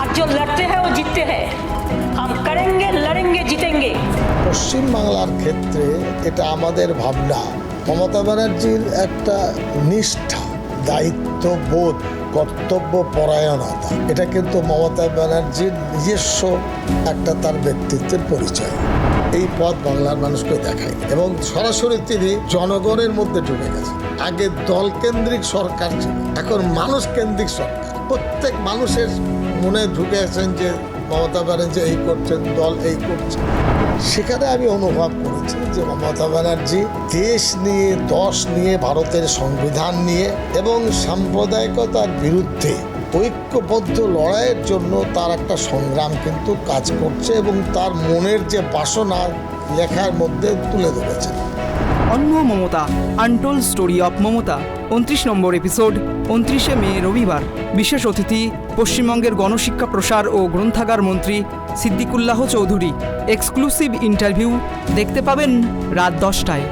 आज जो लड़ते हैं वो जीतते हैं। हम करेंगे, लड़ेंगे, जीतेंगे। পশ্চিম বাংলার ক্ষেত্রে এটা আমাদের ভাবনা। মমতা ব্যানার্জির একটা নিষ্ঠা, দায়িত্ববোধ, কর্তব্য পরায়ণতা, এটা কিন্তু মমতা ব্যানার্জির নিজস্ব একটা তার ব্যক্তিত্বের পরিচয়। এই পথ বাংলার মানুষকে দেখায় এবং সরাসরি তিনি জনগণের মধ্যে ঢুকে গেছেন। আগে দলকেন্দ্রিক সরকার ছিল, এখন মানুষ কেন্দ্রিক সরকার। প্রত্যেক মানুষের মনে ঢুকে গেছেন যে মমতা ব্যানার্জি এই করছেন, দল এই করছে। সেখানে আমি অনুভব করেছি যে মমতা ব্যানার্জি দেশ নিয়ে, দশ নিয়ে, ভারতের সংবিধান নিয়ে এবং সাম্প্রদায়িকতার বিরুদ্ধে ঐক্যবদ্ধ লড়াইয়ের জন্য তার একটা সংগ্রাম কিন্তু কাজ করছে এবং তার মনের যে বাসনা লেখার মধ্যে তুলে ধরেছে। অন্য Mamata, untold story of Mamata, 29 number episode, 29শে মে রবিবার। বিশেষ অতিথি পশ্চিমবঙ্গের গণশিক্ষা প্রসার ও গ্রন্থাগার মন্ত্রী সিদ্দিকুল্লাহ চৌধুরী। এক্সক্লুসিভ ইন্টারভিউ দেখতে পাবেন রাত 10টায়।